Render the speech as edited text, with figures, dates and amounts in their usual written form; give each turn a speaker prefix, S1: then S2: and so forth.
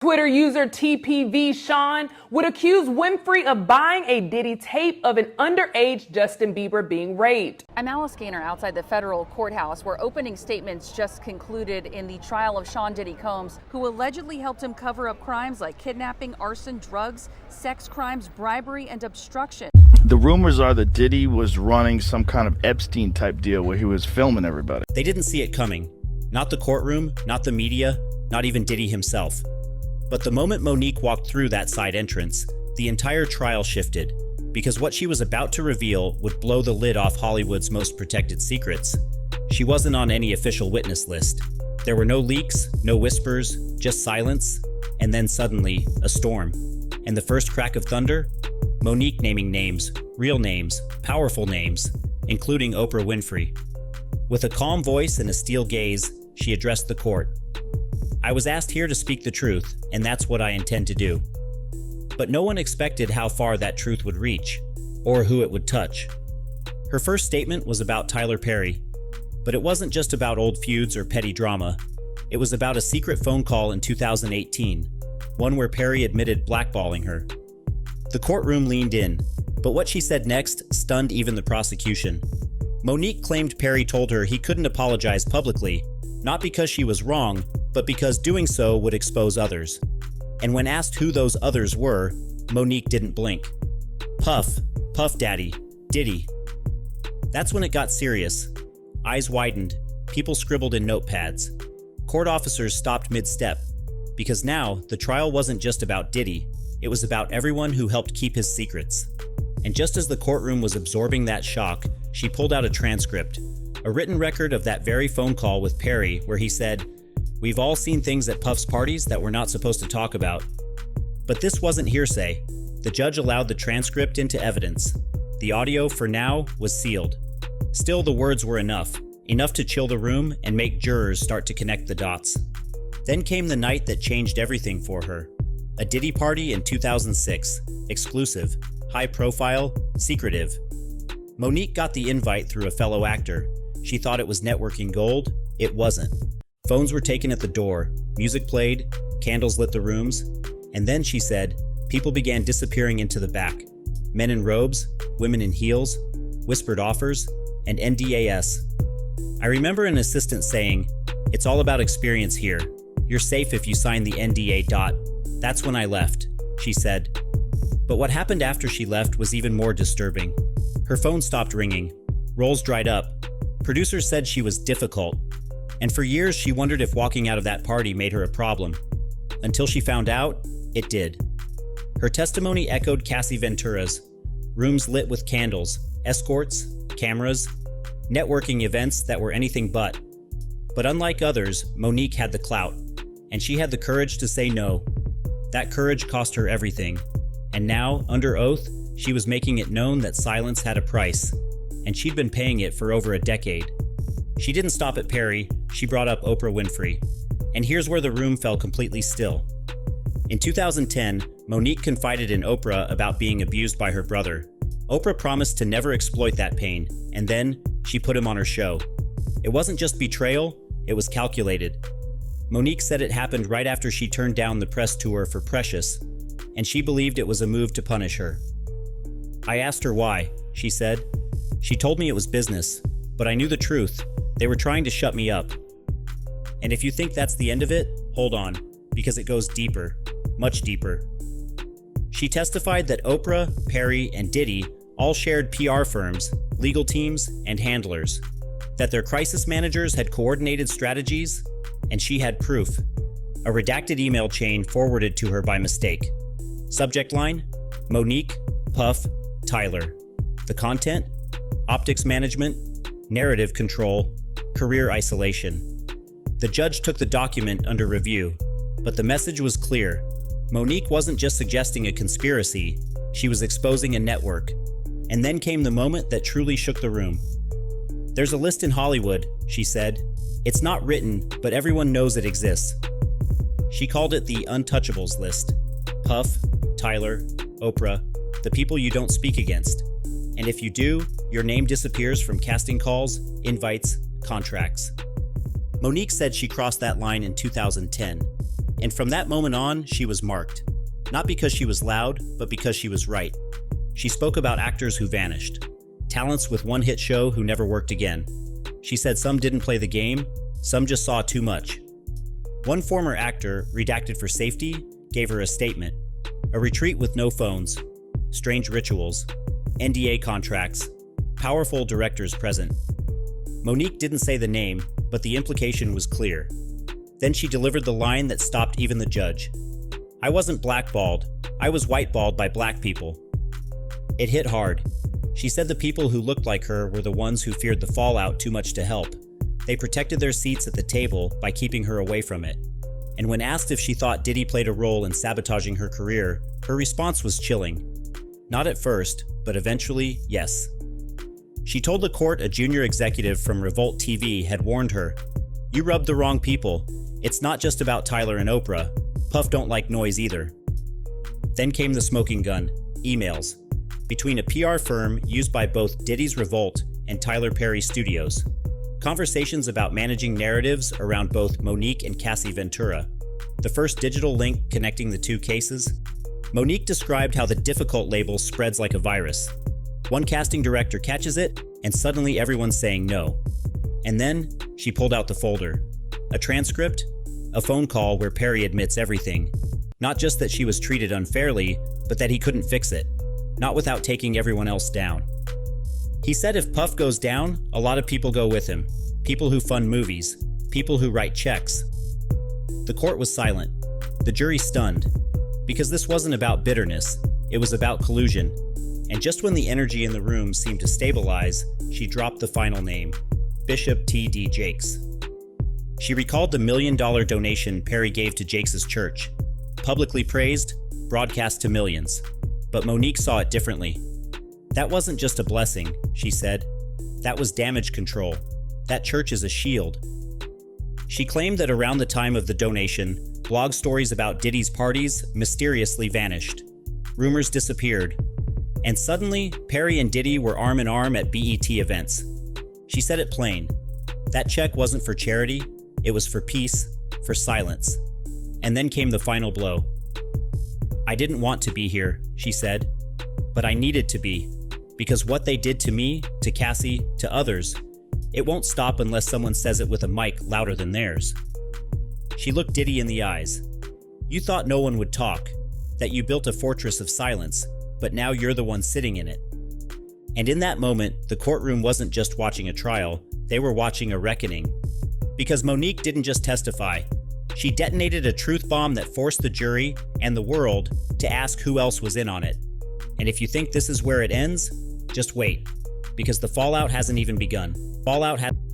S1: Twitter user TPV Sean would accuse Winfrey of buying a Diddy tape of an underage Justin Bieber being raped.
S2: I'm Alice Gaynor outside the federal courthouse where opening statements just concluded in the trial of Sean Diddy Combs, who allegedly helped him cover up crimes like kidnapping, arson, drugs, sex crimes, bribery, and obstruction.
S3: The rumors are that Diddy was running some kind of Epstein type deal where he was filming everybody.
S4: They didn't see it coming. Not the courtroom, not the media, not even Diddy himself. But the moment Monique walked through that side entrance, the entire trial shifted, because what she was about to reveal would blow the lid off Hollywood's most protected secrets. She wasn't on any official witness list. There were no leaks, no whispers, just silence, and then suddenly, a storm. And the first crack of thunder? Monique naming names, real names, powerful names, including Oprah Winfrey. With a calm voice and a steel gaze, she addressed the court. I was asked here to speak the truth, and that's what I intend to do. But no one expected how far that truth would reach, or who it would touch. Her first statement was about Tyler Perry, but it wasn't just about old feuds or petty drama. It was about a secret phone call in 2018, one where Perry admitted blackballing her. The courtroom leaned in, but what she said next stunned even the prosecution. Monique claimed Perry told her he couldn't apologize publicly, not because she was wrong, but because doing so would expose others. And when asked who those others were, Monique didn't blink. Puff Daddy, Diddy. That's when it got serious. Eyes widened, people scribbled in notepads. Court officers stopped mid-step, because now the trial wasn't just about Diddy, it was about everyone who helped keep his secrets. And just as the courtroom was absorbing that shock, she pulled out a transcript, a written record of that very phone call with Perry where he said, "We've all seen things at Puff's parties that we're not supposed to talk about." But this wasn't hearsay. The judge allowed the transcript into evidence. The audio, for now, was sealed. Still, the words were enough to chill the room and make jurors start to connect the dots. Then came the night that changed everything for her. A Diddy party in 2006, exclusive, high profile, secretive. Monique got the invite through a fellow actor. She thought it was networking gold. It wasn't. Phones were taken at the door, music played, candles lit the rooms, and then, she said, people began disappearing into the back. Men in robes, women in heels, whispered offers, and NDAs. I remember an assistant saying, "It's all about experience here. You're safe if you sign the NDA. That's when I left," she said. But what happened after she left was even more disturbing. Her phone stopped ringing. Rolls dried up. Producers said she was difficult. And for years, she wondered if walking out of that party made her a problem. Until she found out, it did. Her testimony echoed Cassie Ventura's. Rooms lit with candles, escorts, cameras, networking events that were anything but. But unlike others, Monique had the clout, and she had the courage to say no. That courage cost her everything. And now, under oath, she was making it known that silence had a price, and she'd been paying it for over a decade. She didn't stop at Perry, she brought up Oprah Winfrey. And here's where the room fell completely still. In 2010, Monique confided in Oprah about being abused by her brother. Oprah promised to never exploit that pain, and then she put him on her show. It wasn't just betrayal, it was calculated. Monique said it happened right after she turned down the press tour for Precious, and she believed it was a move to punish her. I asked her why, she said. She told me it was business, but I knew the truth. They were trying to shut me up. And if you think that's the end of it, hold on, because it goes deeper, much deeper. She testified that Oprah, Perry, and Diddy all shared PR firms, legal teams, and handlers, that their crisis managers had coordinated strategies, and she had proof. A redacted email chain forwarded to her by mistake. Subject line: Monique, Puff, Tyler. The content: optics management, narrative control, career isolation. The judge took the document under review, but the message was clear. Monique wasn't just suggesting a conspiracy, she was exposing a network. And then came the moment that truly shook the room. "There's a list in Hollywood," she said. "It's not written, but everyone knows it exists." She called it the Untouchables list. Puff, Tyler, Oprah, the people you don't speak against. And if you do, your name disappears from casting calls, invites, contracts. Monique said she crossed that line in 2010. And from that moment on, she was marked. Not because she was loud, but because she was right. She spoke about actors who vanished, talents with one hit show who never worked again. She said some didn't play the game, some just saw too much. One former actor, redacted for safety, gave her a statement. A retreat with no phones, strange rituals, NDA contracts, powerful directors present. Monique didn't say the name, but the implication was clear. Then she delivered the line that stopped even the judge. I wasn't blackballed, I was whiteballed by black people. It hit hard. She said the people who looked like her were the ones who feared the fallout too much to help. They protected their seats at the table by keeping her away from it. And when asked if she thought Diddy played a role in sabotaging her career, her response was chilling. Not at first, but eventually, yes. She told the court a junior executive from Revolt TV had warned her, "You rubbed the wrong people. It's not just about Tyler and Oprah. Puff don't like noise either." Then came the smoking gun, emails, between a PR firm used by both Diddy's Revolt and Tyler Perry Studios. Conversations about managing narratives around both Monique and Cassie Ventura. The first digital link connecting the two cases. Monique described how the difficult label spreads like a virus. One casting director catches it, and suddenly everyone's saying no. And then she pulled out the folder. A transcript, a phone call where Perry admits everything. Not just that she was treated unfairly, but that he couldn't fix it. Not without taking everyone else down. He said if Puff goes down, a lot of people go with him. People who fund movies. People who write checks. The court was silent. The jury stunned. Because this wasn't about bitterness. It was about collusion. And just when the energy in the room seemed to stabilize, she dropped the final name, Bishop T.D. Jakes. She recalled the $1 million donation Perry gave to Jakes' church. Publicly praised, broadcast to millions. But Monique saw it differently. That wasn't just a blessing, she said. That was damage control. That church is a shield. She claimed that around the time of the donation, blog stories about Diddy's parties mysteriously vanished. Rumors disappeared. And suddenly, Perry and Diddy were arm in arm at BET events. She said it plain. That check wasn't for charity, it was for peace, for silence. And then came the final blow. I didn't want to be here, she said, but I needed to be, because what they did to me, to Cassie, to others, it won't stop unless someone says it with a mic louder than theirs. She looked Diddy in the eyes. You thought no one would talk, that you built a fortress of silence, but now you're the one sitting in it. And in that moment, the courtroom wasn't just watching a trial, they were watching a reckoning. Because Monique didn't just testify. She detonated a truth bomb that forced the jury and the world to ask who else was in on it. And if you think this is where it ends, just wait, because the fallout hasn't even begun. Fallout